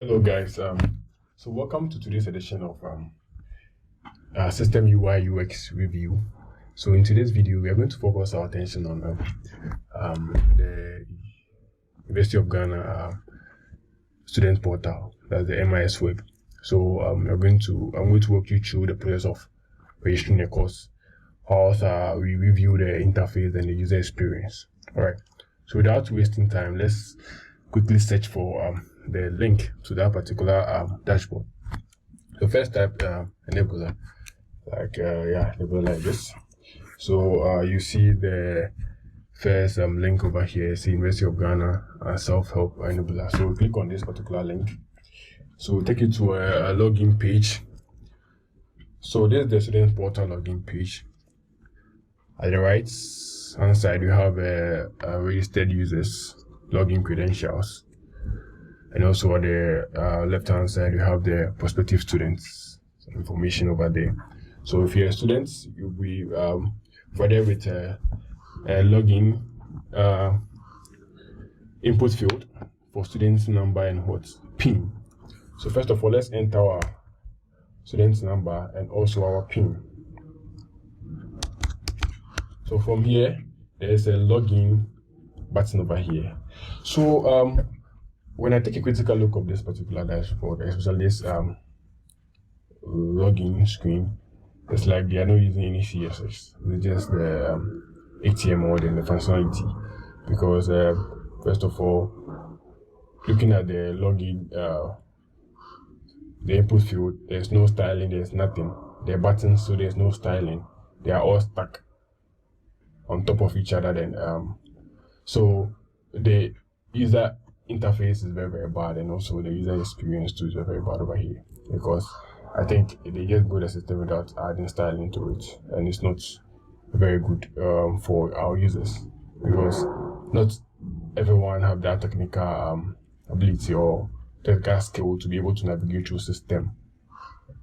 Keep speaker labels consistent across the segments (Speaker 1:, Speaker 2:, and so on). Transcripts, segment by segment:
Speaker 1: Hello guys, so welcome to today's edition of System UI UX review. So in today's video, we are going to focus our attention on the University of Ghana student portal, that's the MIS web. So I'm going to walk you through the process of registering a course, whilst we review the interface and the user experience. All right. So without wasting time, let's quickly search for the link to that particular dashboard. So first type enabler, enabler like this. So you see the first link over here, it's the University of Ghana self-help enabler. So click on this particular link. So take you to a login page. So this is the student portal login page. At the right hand side, you have registered users login credentials, and also at the left hand side, you have the prospective students information over there. So if you're a student, you'll be provided with a login input field for students number and what PIN. So first of all, let's enter our student's number and also our PIN. So from here, there's a login button over here. So when I take a critical look of this particular dashboard, especially this login screen, it's like they are not using any CSS. It's just the HTML and the functionality. Because first of all, looking at the login, the input field, there's no styling, there's nothing. The buttons, so there's no styling. They are all stuck on top of each other. Then so the user interface is very bad, and also the user experience too is very bad over here, because I think they just build a system without adding styling to it, and it's not very good for our users, because not everyone have that technical ability or technical skill to be able to navigate through system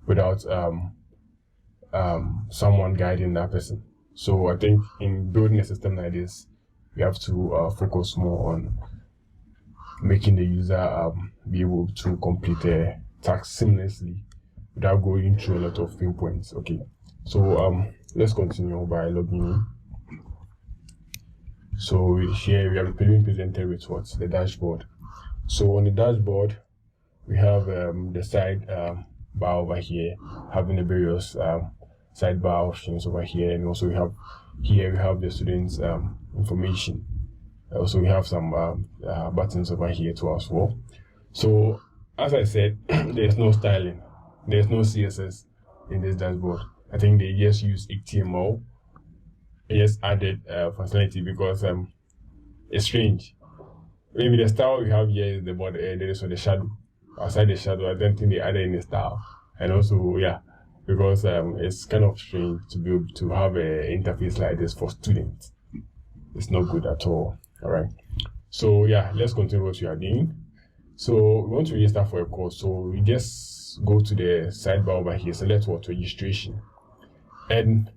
Speaker 1: without someone guiding that person. So I think in building a system like this, we have to focus more on making the user be able to complete a task seamlessly without going through a lot of pain points. Okay, so let's continue by logging in. So here we are being presented with what? The dashboard. So on the dashboard, we have the side bar over here, having the various sidebar options over here, and also we have the students information. Also we have some buttons over here too as well. So as I said, there's no styling, there's no CSS in this dashboard. I think they just use HTML. They just added functionality because it's strange. Maybe the style we have here is the border, there is the shadow. Outside the shadow, I don't think they added any style. And also, yeah, because it's kind of strange to be able to have an interface like this for students. It's not good at all. All right. So yeah, let's continue what we are doing. So we want to register for a course. So we just go to the sidebar over here, select what registration, and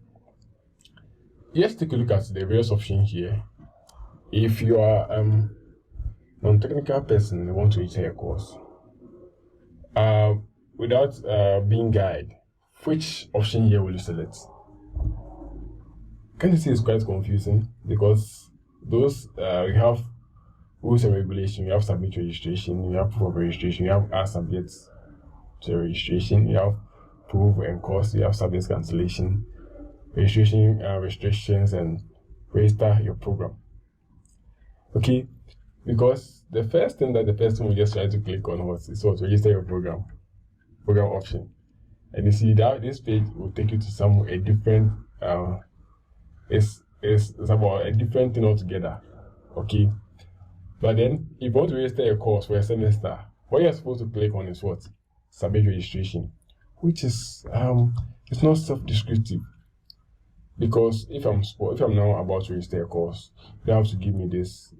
Speaker 1: let's take a look at the various options here. If you are non-technical person and want to register a course, without being guided, which option here will you select? Can you see it's quite confusing, because those we have rules and regulations, we have submit registration, we have proof of registration, we have add subjects to registration, we have proof and course, we have subject cancellation, registration restrictions, and register your program. Okay, because the first thing that the person will just try to click on is what register your program option, and you see that this page will take you to a different it's about a different thing altogether. Okay, but then if you want to register a course for a semester, what you're supposed to click on is what? Submit registration, which is it's not self-descriptive, because if I'm now about to register a course, you have to give me this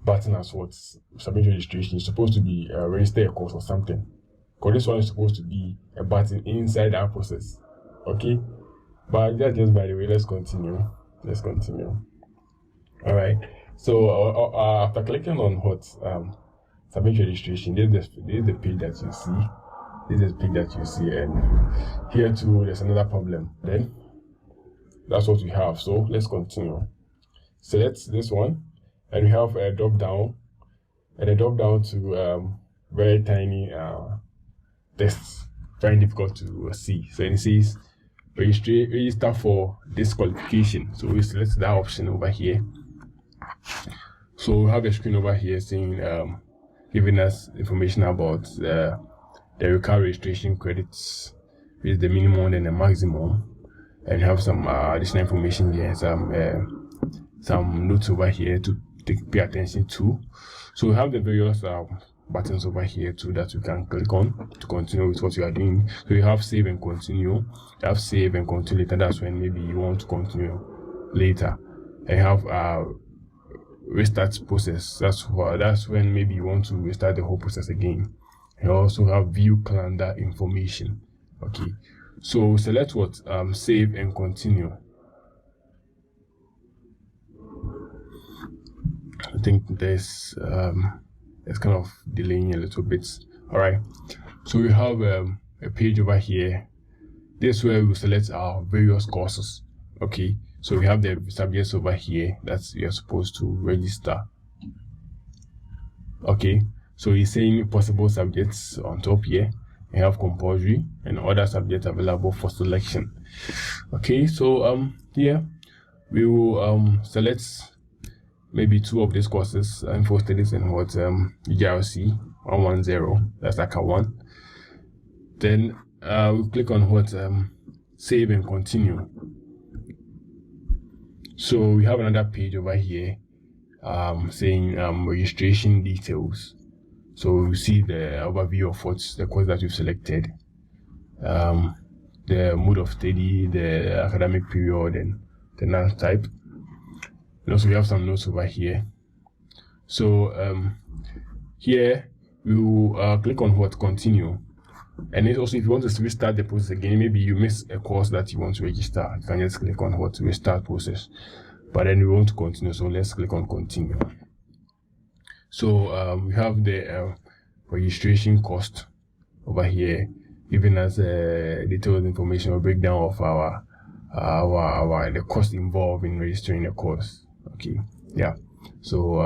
Speaker 1: button as what? Submit registration. It's supposed to be register a course or something, because this one is supposed to be a button inside that process. Okay, but that's just by the way. Let's continue. All right. So after clicking on what submit registration. This is the page that you see. This is the page that you see, and here too there's another problem. Then that's what we have. So let's continue. Select this one, and we have a drop down, and a drop down to very tiny tests, very difficult to see. So it says register for disqualification. So we select that option over here. So we have a screen over here saying giving us information about the required registration credits, which is the minimum and the maximum, and have some additional information here, some notes over here to pay attention to. So we have the various buttons over here too that you can click on to continue with what you are doing. So you have save and continue. You have save and continue later. That's when maybe you want to continue later. And you have restart process. That's when maybe you want to restart the whole process again. You also have view calendar information. Okay, so select what save and continue. I think there's kind of delaying a little bit. All right, so we have a page over here. This is where we select our various courses. Okay, so we have the subjects over here that we are supposed to register. Okay, so he's saying possible subjects on top here. We have compulsory and other subjects available for selection. Okay, so here we will select maybe 2 of these courses, info studies and what GRC 110, that's like a 1. Then we click on what save and continue. So we have another page over here saying registration details. So we see the overview of what's the course that we've selected, the mode of study, the academic period, and the NANS type. And also we have some notes over here. So here we will click on what continue, and it's also if you want to restart the process again, maybe you miss a course that you want to register, you can just click on what restart process. But then we want to continue, so let's click on continue. So we have the registration cost over here, giving us detailed information or breakdown of the cost involved in registering a course. Okay, yeah. So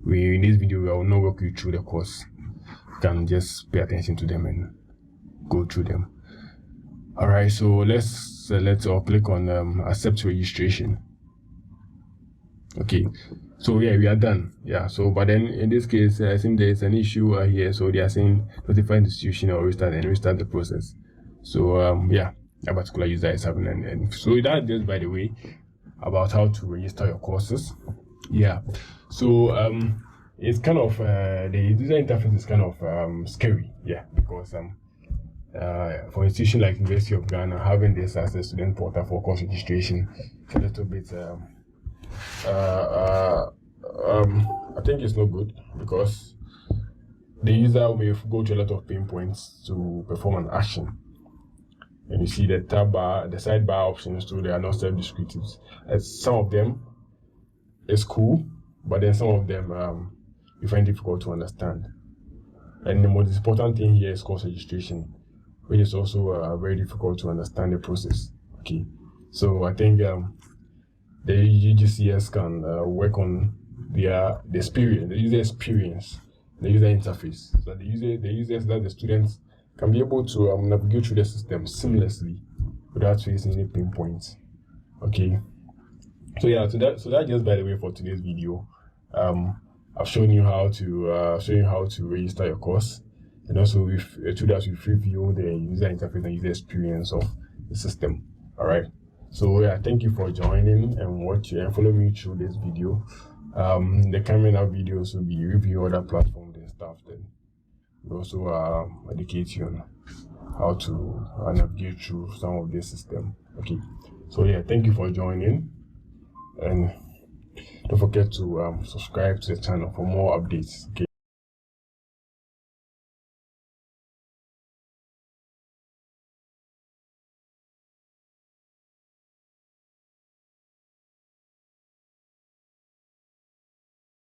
Speaker 1: in this video I will not walk you through the course. You can just pay attention to them and go through them. All right, so let's select or click on accept registration. Okay, so yeah, we are done. Yeah, so but then in this case I think there is an issue here. So they are saying notify institution or restart the process. So yeah, a particular user is having and so that just by the way about how to register your courses. Yeah, so it's kind of the user interface is kind of scary. Yeah, because for an institution like University of Ghana, having this as a student portal for course registration is a little bit I think it's not good, because the user may go to a lot of pain points to perform an action. And you see the tab bar, the sidebar options too, they are not self-descriptive. Some of them is cool, but then some of them you find difficult to understand. And the most important thing here is course registration, which is also very difficult to understand the process. Okay, so I think the UGCS can work on the experience, the user experience, the user interface, so the users that the students can be able to navigate through the system seamlessly without facing any pain points. Okay, so yeah, so that just by the way for today's video. I've shown you how to register your course, and also with to that we've reviewed the user interface and user experience of the system. All right. So yeah, thank you for joining and watching and follow me through this video. The coming up videos will be review other platforms and stuff. Then we also educate you on how to navigate through some of this system. Okay, so yeah, thank you for joining, and don't forget to subscribe to the channel for more updates. Okay.